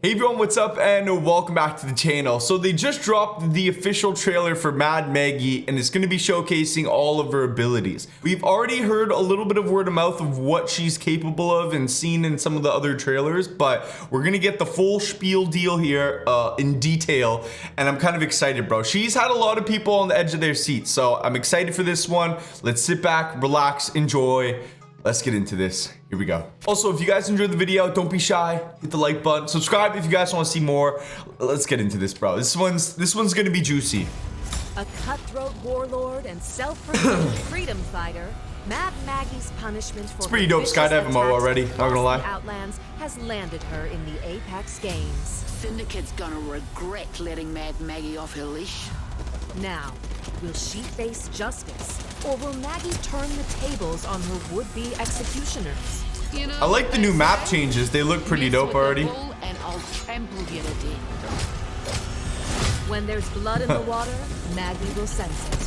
Hey everyone, what's up and welcome back to the channel. So they just dropped the official trailer for Maggie and it's going to be showcasing all of her abilities. We've already heard a little bit of word of mouth of what she's capable of and seen in some of the other trailers, but we're going to get the full spiel deal here in detail, and I'm kind of excited, bro. She's had a lot of people on the edge of their seats, so I'm excited for this one. Let's sit back, relax, enjoy. Let's get into this. Here we go. Also, if you guys enjoyed the video, don't be shy. Hit the like button. Subscribe if you guys want to see more. Let's get into this, bro. This one's gonna be juicy. A cutthroat warlord and self-proclaimed freedom fighter, Maggie's punishment for It's pretty dope skydive mode already. Not gonna lie. Outlands has landed her in the Apex Games. Syndicate's gonna regret letting Maggie off her leash. Now, will she face justice, or will Maggie turn the tables on her would-be executioners? You know, I like the new map changes. They look pretty dope already. And I'll trample you to death. When there's blood in the water, Maggie will sense it.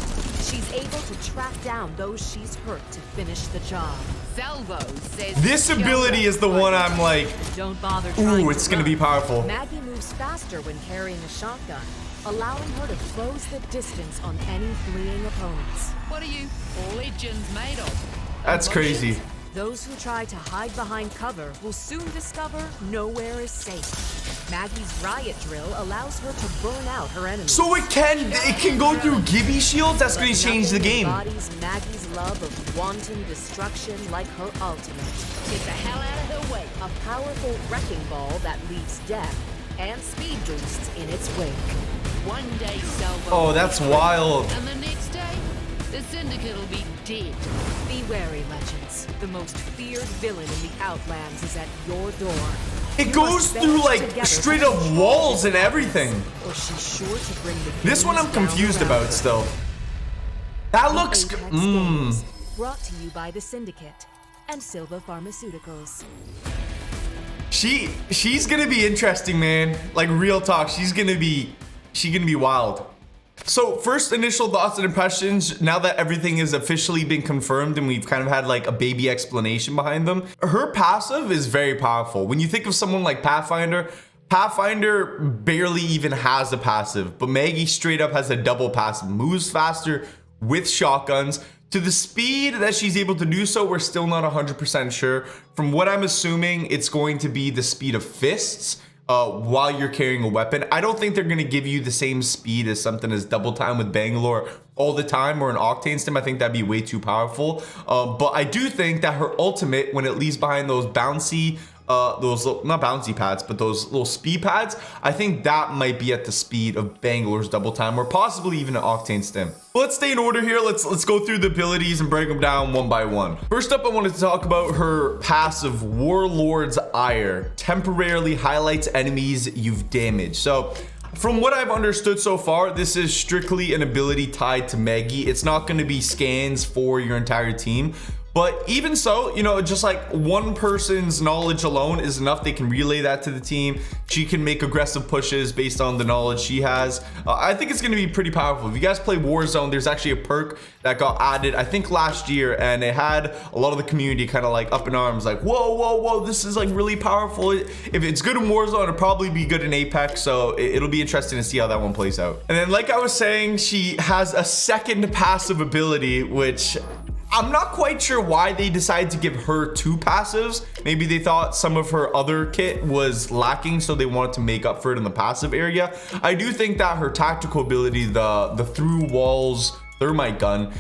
She's able to track down those she's hurt to finish the job. Salvo says This ability is the one I'm like, don't bother trying ooh, it's to gonna run. be powerful. Maggie moves faster when carrying a shotgun, allowing her to close the distance on any fleeing opponents. What are you legends made of? That's crazy. Those who try to hide behind cover will soon discover nowhere is safe. Maggie's riot drill allows her to burn out her enemies. So it can go through Gibby shields? That's gonna change the game. Embodies Maggie's love of wanton destruction like her ultimate. Get the hell out of her way. A powerful wrecking ball that leaves death and speed boosts in its wake. One day Salvo. Oh, that's wild. And the next day, the Syndicate will be dead. Be wary, Legends. The most feared villain in the Outlands is at your door. It goes through like straight up walls and everything. Or she's sure to bring the This one I'm games down confused around about her. still. That The looks Apex Games, brought to you by the Syndicate and Silva Pharmaceuticals. She's gonna be interesting, man. Like real talk, she's gonna be wild. So first initial thoughts and impressions, now that everything has officially been confirmed and we've kind of had like a baby explanation behind them, her passive is very powerful. When you think of someone like Pathfinder barely even has a passive, but Maggie straight up has a double passive, moves faster with shotguns. To the speed that she's able to do so, we're still not 100% sure. From what I'm assuming, it's going to be the speed of fists while you're carrying a weapon. I don't think they're going to give you the same speed as something as double time with Bangalore all the time or an Octane stem. I think that'd be way too powerful. But I do think that her ultimate, when it leaves behind those bouncy, those little, not bouncy pads, but those little speed pads, I think that might be at the speed of Bangalore's double time or possibly even an Octane stem. But let's stay in order here. Let's go through the abilities and break them down one by one. First up, I wanted to talk about her passive, Warlord's Ire. Temporarily highlights enemies you've damaged. So from what I've understood so far, this is strictly an ability tied to Maggie. It's not going to be scans for your entire team. But even so, you know, just like one person's knowledge alone is enough. They can relay that to the team. She can make aggressive pushes based on the knowledge she has. I think it's going to be pretty powerful. If you guys play Warzone, there's actually a perk that got added, I think last year, and it had a lot of the community kind of like up in arms, like, whoa, whoa, whoa, this is like really powerful. If it's good in Warzone, it'll probably be good in Apex. So it'll be interesting to see how that one plays out. And then, like I was saying, she has a second passive ability, which I'm not quite sure why they decided to give her two passives. Maybe they thought some of her other kit was lacking, so they wanted to make up for it in the passive area. I do think that her tactical ability, the through walls thermite gun,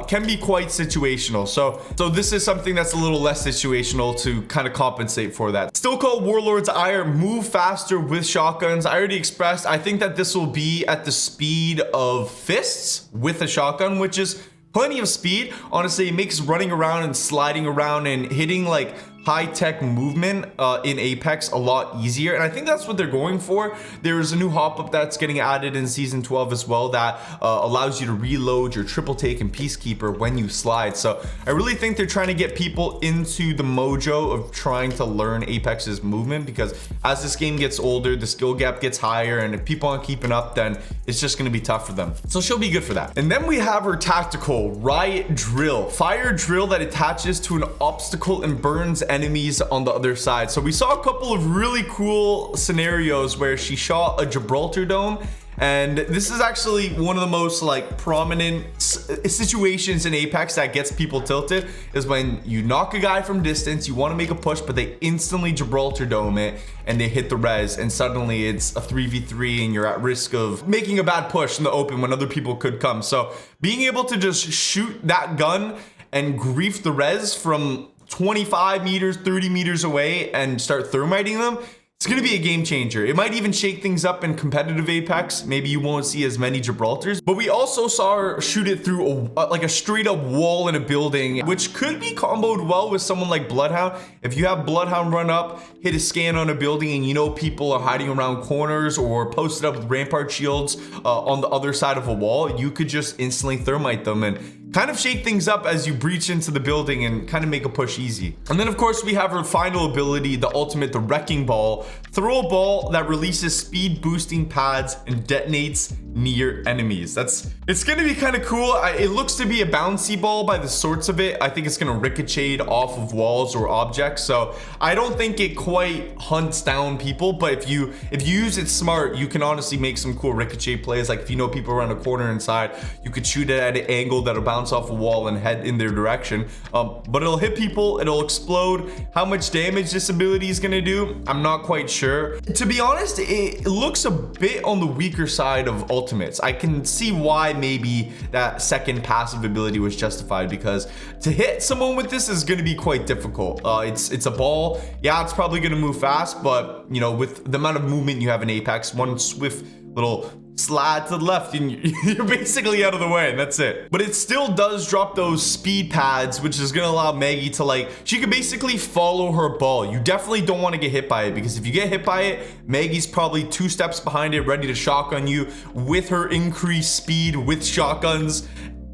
can be quite situational. So this is something that's a little less situational to kind of compensate for that. Still called Warlord's Ire, move faster with shotguns. I already expressed, I think that this will be at the speed of fists with a shotgun, which is plenty of speed. Honestly, it makes running around and sliding around and hitting like high-tech movement in Apex a lot easier, and I think that's what they're going for. There's a new hop-up that's getting added in season 12 as well that allows you to reload your triple take and peacekeeper when you slide. So I really think they're trying to get people into the mojo of trying to learn Apex's movement, because as this game gets older, the skill gap gets higher, and if people aren't keeping up, then it's just gonna be tough for them. So she'll be good for that. And then we have her tactical riot drill, fire drill that attaches to an obstacle and burns enemies on the other side. So we saw a couple of really cool scenarios where she shot a Gibraltar dome, and this is actually one of the most like prominent situations in Apex that gets people tilted, is when you knock a guy from distance, you want to make a push, but they instantly Gibraltar dome it and they hit the res, and suddenly it's a 3v3 and you're at risk of making a bad push in the open when other people could come. So being able to just shoot that gun and grief the res from 25 meters, 30 meters away and start thermiting them, it's gonna be a game changer. It might even shake things up in competitive Apex. Maybe you won't see as many Gibraltars, but we also saw her shoot it through like a straight up wall in a building, which could be comboed well with someone like Bloodhound. If you have Bloodhound run up, hit a scan on a building, and you know people are hiding around corners or posted up with rampart shields on the other side of a wall, you could just instantly thermite them and kind of shake things up as you breach into the building and kind of make a push easy. And then of course we have her final ability, the ultimate, the wrecking ball. Throw a ball that releases speed boosting pads and detonates near enemies. It's gonna be kind of cool. It looks to be a bouncy ball by the sorts of it. I think it's gonna ricochet off of walls or objects. So I don't think it quite hunts down people, but if you use it smart, you can honestly make some cool ricochet plays. Like if you know people around a corner inside, you could shoot it at an angle that'll bounce off a wall and head in their direction. But it'll hit people, it'll explode. How much damage this ability is gonna do, I'm not quite sure. To be honest, it looks a bit on the weaker side of ultimates. I can see why maybe that second passive ability was justified, because to hit someone with this is gonna be quite difficult. It's a ball. Yeah, it's probably gonna move fast, but you know, with the amount of movement you have in Apex, one swift little slide to the left and you're basically out of the way, and that's it. But it still does drop those speed pads, which is gonna allow Maggie to, like, she can basically follow her ball. You definitely don't want to get hit by it, because if you get hit by it, Maggie's probably 2 steps behind it, ready to shotgun you with her increased speed with shotguns,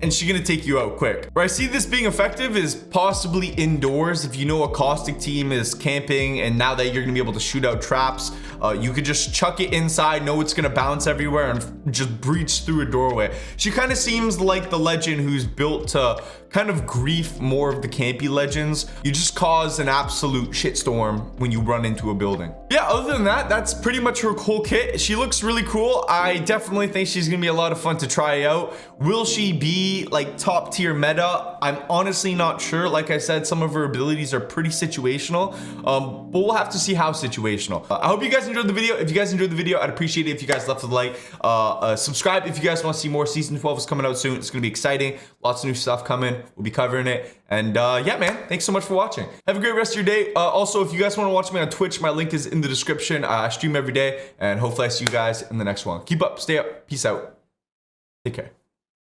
and she's gonna take you out quick. Where I see this being effective is possibly indoors. If you know a caustic team is camping and now that you're gonna be able to shoot out traps, you could just chuck it inside, know it's gonna bounce everywhere, and just breach through a doorway. She kind of seems like the legend who's built to kind of grief more of the campy legends. You just cause an absolute shitstorm when you run into a building. Yeah, other than that, that's pretty much her whole kit. She looks really cool. I definitely think she's gonna be a lot of fun to try out. Will she be like top tier meta? I'm honestly not sure. Like I said, some of her abilities are pretty situational, but we'll have to see how situational. I hope you guys enjoyed the video. If you guys enjoyed the video, I'd appreciate it if you guys left a like. Subscribe if you guys want to see more. Season 12 is coming out soon. It's gonna be exciting. Lots of new stuff coming. We'll be covering it. And yeah, man, thanks so much for watching. Have a great rest of your day. Also, if you guys want to watch me on Twitch, my link is in the description. I stream every day, and hopefully I see you guys in the next one. Keep up, stay up, peace out, take care.